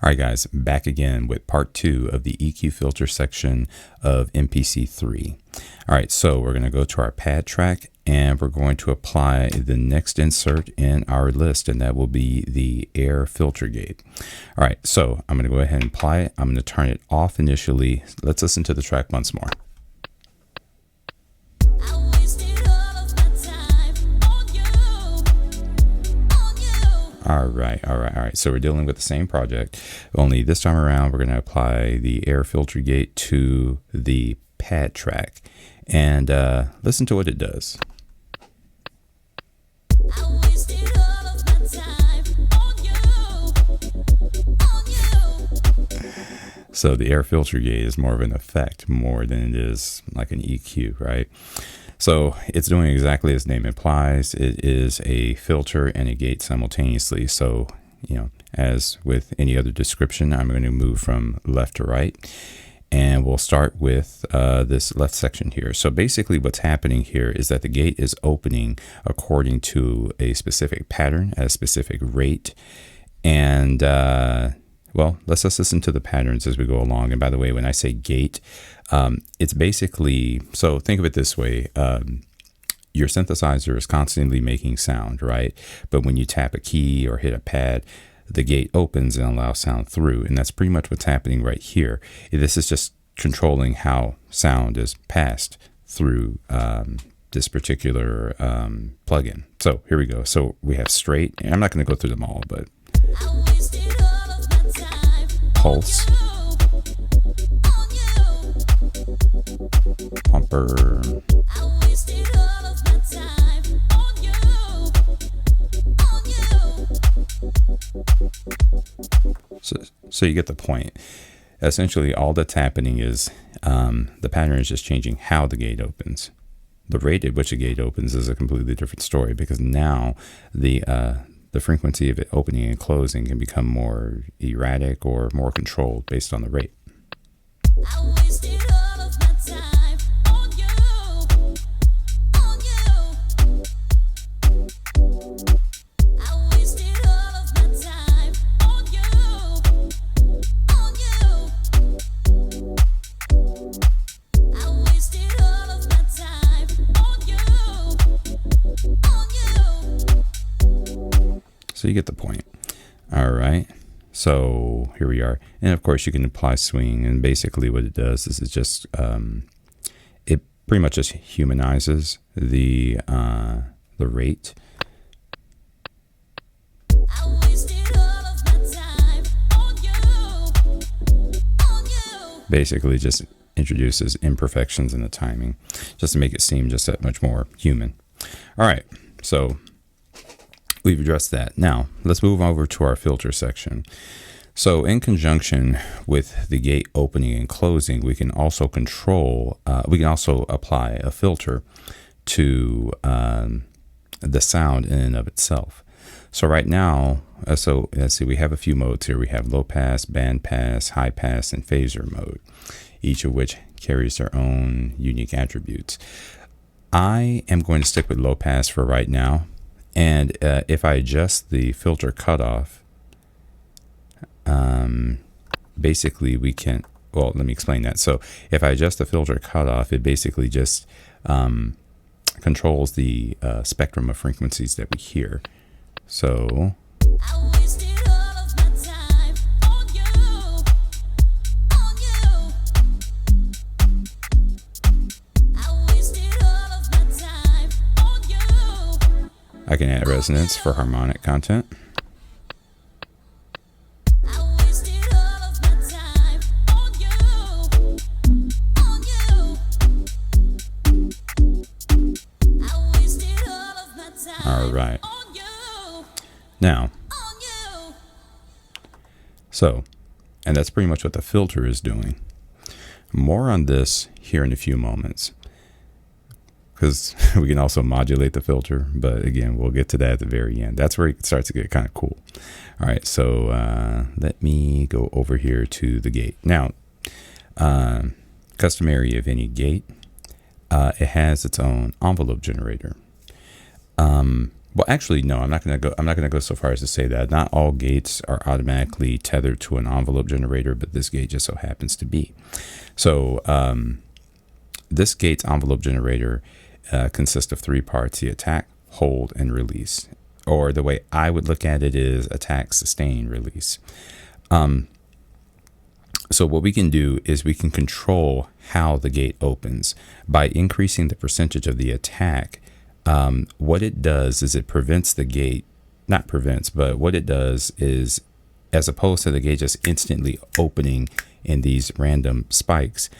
All right, guys, back again with part 2 of the EQ filter section of MPC3. All right, so we're going to go to our pad track and we're going to apply the next insert in our list, and that will be the air filter gate. All right, so I'm going to go ahead and apply it. I'm going to turn it off initially. Let's listen to the track once more. All right. So we're dealing with the same project, only this time around we're going to apply the air filter gate to the pad track, and listen to what it does. So the air filter gate is more of an effect more than it is like an EQ, right? So it's doing exactly as name implies. It is a filter and a gate simultaneously. So, you know, as with any other description, I'm going to move from left to right. And we'll start with this left section here. So basically what's happening here is that the gate is opening according to a specific pattern at a specific rate. And well, let's just listen to the patterns as we go along. And by the way, when I say gate, it's basically, so think of it this way. Your synthesizer is constantly making sound, right? But when you tap a key or hit a pad, the gate opens and allows sound through. And that's pretty much what's happening right here. This is just controlling how sound is passed through this particular plugin. So here we go. So we have straight. I'm not going to go through them all, but pulse, pumper, so you get the point. Essentially all that's happening is the pattern is just changing how the gate opens. The rate at which a gate opens is a completely different story, because now the frequency of it opening and closing can become more erratic or more controlled based on the rate. So you get the point. All right. So here we are. And of course you can apply swing, and basically what it does is it just, it pretty much just humanizes the rate. Basically just introduces imperfections in the timing just to make it seem just that much more human. All right. So we've addressed that. Now let's move over to our filter section. So in conjunction with the gate opening and closing, we can also control, we can also apply a filter to the sound in and of itself. So right now, so let's see, we have a few modes here. We have low pass, band pass, high pass, and phaser mode, each of which carries their own unique attributes. I am going to stick with low pass for right now. And if I adjust the filter cutoff, basically we can, well, let me explain that. So if I adjust the filter cutoff, it basically just controls the spectrum of frequencies that we hear. So I can add resonance for harmonic content. All right. Now, so, and that's pretty much what the filter is doing. More on this here in a few moments, because we can also modulate the filter, but again, we'll get to that at the very end. That's where it starts to get kind of cool. All right, so let me go over here to the gate. Now, customary of any gate, it has its own envelope generator. Well, actually, no, I'm not going to go so far as to say that. Not all gates are automatically tethered to an envelope generator, but this gate just so happens to be. So this gate's envelope generator consists of three parts: the attack, hold, and release. Or the way I would look at it is attack, sustain, release. So what we can do is we can control how the gate opens by increasing the percentage of the attack. What it does is it prevents the gate, not prevents, but what it does is, as opposed to the gate just instantly opening in these random spikes,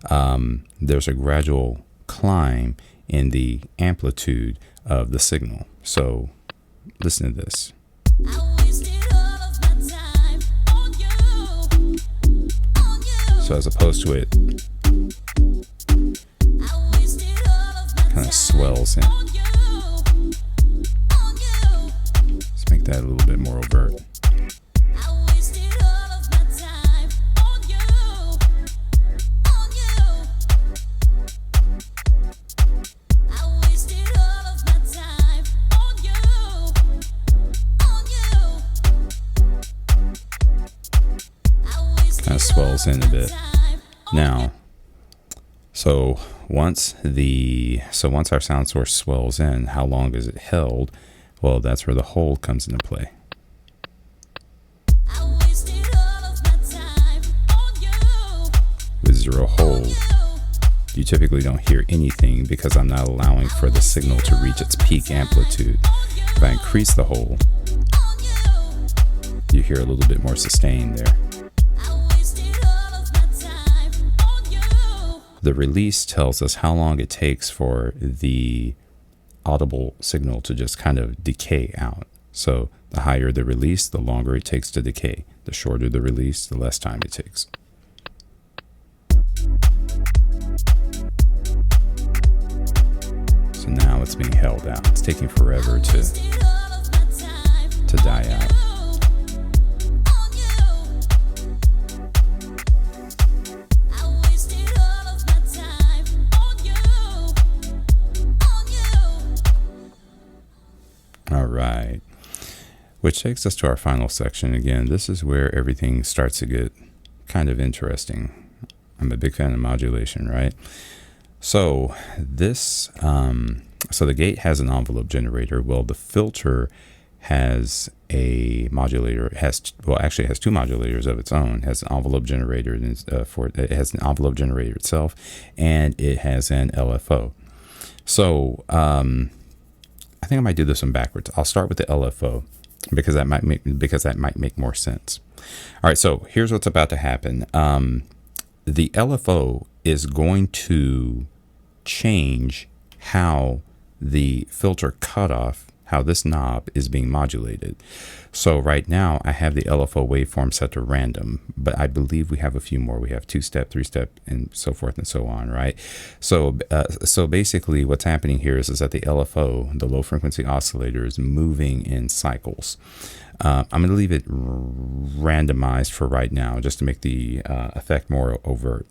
there's a gradual climb in the amplitude of the signal. So listen to this. So as opposed to it kind of swells in. Let's make that a little bit more overt. Kind of swells in a bit. Now, so once our sound source swells in, how long is it held? Well, that's where the hold comes into play. With zero hold, you typically don't hear anything because I'm not allowing for the signal to reach its peak amplitude. If I increase the hold, you hear a little bit more sustain there. The release tells us how long it takes for the audible signal to just kind of decay out. So the higher the release, the longer it takes to decay. The shorter the release, the less time it takes. So now it's being held out. It's taking forever to die out. All right, which takes us to our final section. Again, this is where everything starts to get kind of interesting. I'm a big fan of modulation, right? So this, so the gate has an envelope generator. Well, the filter has a modulator. It has two modulators of its own. It has an envelope generator, and it has an envelope generator itself, and it has an LFO. So I think I might do this one backwards. I'll start with the LFO because that might make more sense. All right, so here's what's about to happen. The LFO is going to change how the filter cutoff, how this knob is being modulated. So right now I have the LFO waveform set to random, but I believe we have a few more. We have 2-step, 3-step, and so forth and so on, right? So basically what's happening here is that the LFO, the low frequency oscillator, is moving in cycles. I'm going to leave it randomized for right now just to make the effect more overt.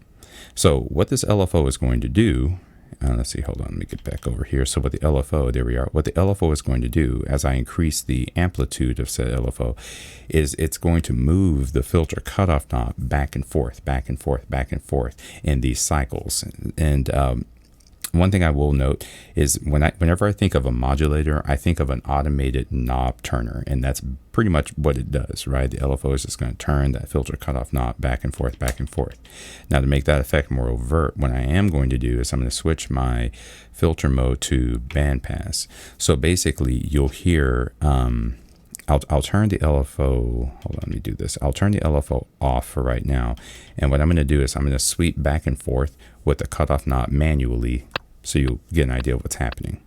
So what this LFO is going to do, let's see, hold on, let me get back over here. So what the LFO, there we are. What the LFO is going to do as I increase the amplitude of said LFO is it's going to move the filter cutoff knob back and forth, back and forth, back and forth in these cycles. And one thing I will note is whenever I think of a modulator, I think of an automated knob turner, and that's pretty much what it does, right? The LFO is just going to turn that filter cutoff knob back and forth, back and forth. Now, to make that effect more overt, what I am going to do is I'm going to switch my filter mode to bandpass. So basically, you'll hear, I'll turn the LFO, hold on, let me do this. I'll turn the LFO off for right now. And what I'm going to do is I'm going to sweep back and forth with the cutoff knob manually so you'll get an idea of what's happening.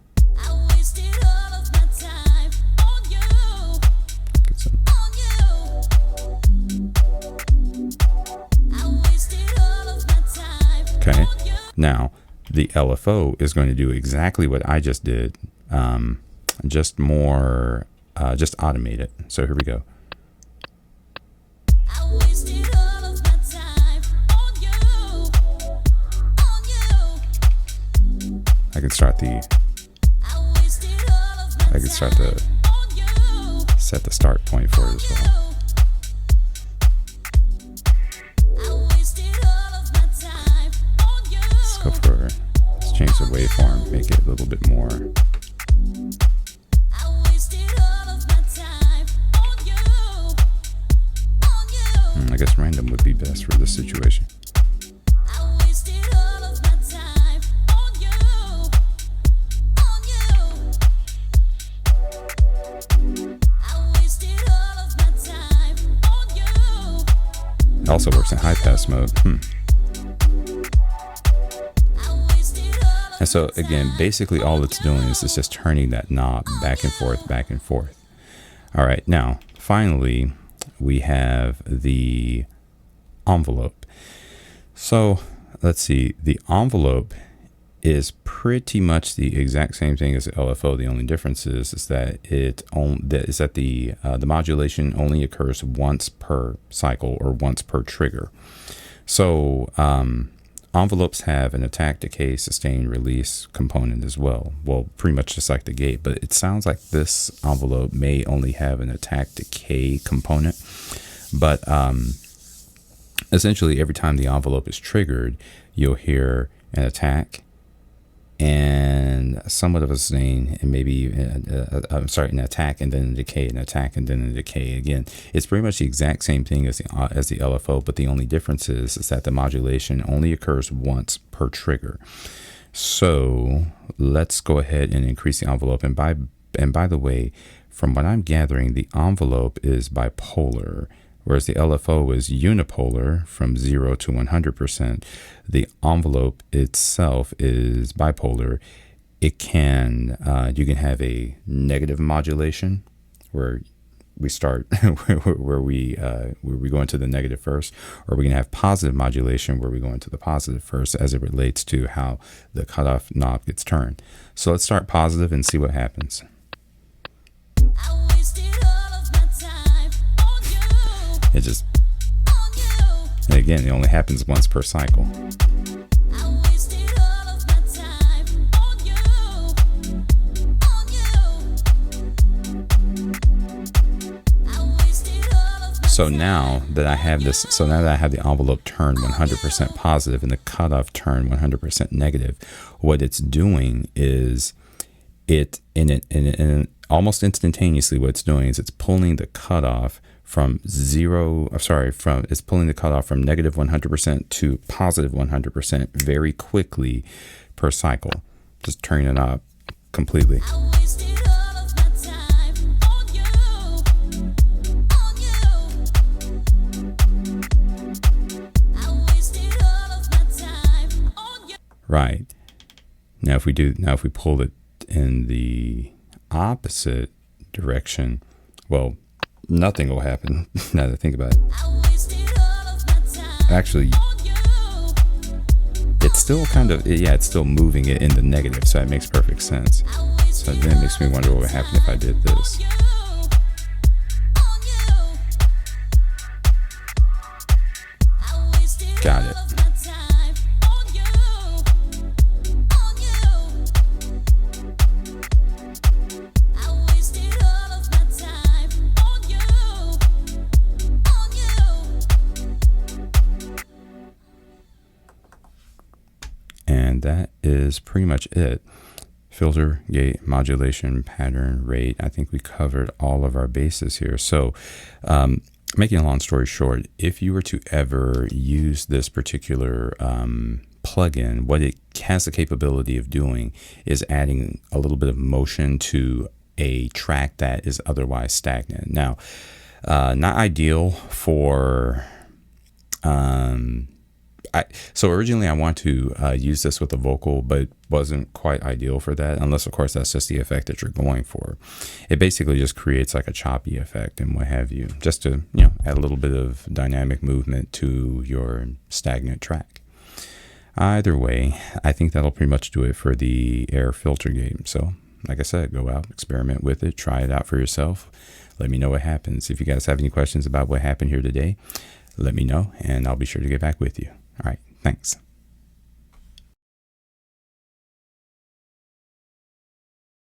Okay, now the LFO is going to do exactly what I just did, just automate it. So here we go. I can start the I can start to set the start point for it as well. Let's go for, let's change the waveform, make it a little bit more. I guess random would be best for this situation. It also works in high pass mode. And so again, basically all it's doing is it's just turning that knob back and forth, back and forth. All right, now finally we have the envelope. So let's see, the envelope is pretty much the exact same thing as the LFO. The only difference is that the modulation only occurs once per cycle or once per trigger. So envelopes have an attack, decay, sustain, release component as well. Well, pretty much just like the gate, but it sounds like this envelope may only have an attack, decay component. But essentially every time the envelope is triggered, you'll hear an attack and somewhat of a sustain, and maybe an attack and then a decay, an attack and then a decay again. It's pretty much the exact same thing as the LFO, but the only difference is that the modulation only occurs once per trigger. So let's go ahead and increase the envelope. And by the way, from what I'm gathering, the envelope is bipolar, whereas the LFO is unipolar from 0 to 100%. The envelope itself is bipolar. It can, you can have a negative modulation where we start, where we go into the negative first, or we can have positive modulation where we go into the positive first as it relates to how the cutoff knob gets turned. So let's start positive and see what happens. It just, and again, it only happens once per cycle. So now that I have this, so now that I have the envelope turned 100% positive and the cutoff turned 100% negative, what it's doing is almost instantaneously, what it's doing is it's pulling the cutoff from it's pulling the cutoff from negative 100% to positive 100% very quickly per cycle, just turning it up completely. Right. Now if we pull it in the opposite direction, well, nothing will happen. Now that I think about it, actually, it's still kind of, it's still moving it in the negative, so that makes perfect sense. So then it makes me wonder what would happen if I did this. Got it. And that is pretty much it. Filter, gate, modulation, pattern, rate. I think we covered all of our bases here. So making a long story short, if you were to ever use this particular plugin, what it has the capability of doing is adding a little bit of motion to a track that is otherwise stagnant. Now, not ideal for... So originally I want to use this with a vocal, but wasn't quite ideal for that, unless of course that's just the effect that you're going for. It basically just creates like a choppy effect and what have you, just to add a little bit of dynamic movement to your stagnant track. Either way, I think that'll pretty much do it for the air filter gate. So like I said, go out, experiment with it, try it out for yourself. Let me know what happens. If you guys have any questions about what happened here today, let me know and I'll be sure to get back with you. All right, thanks.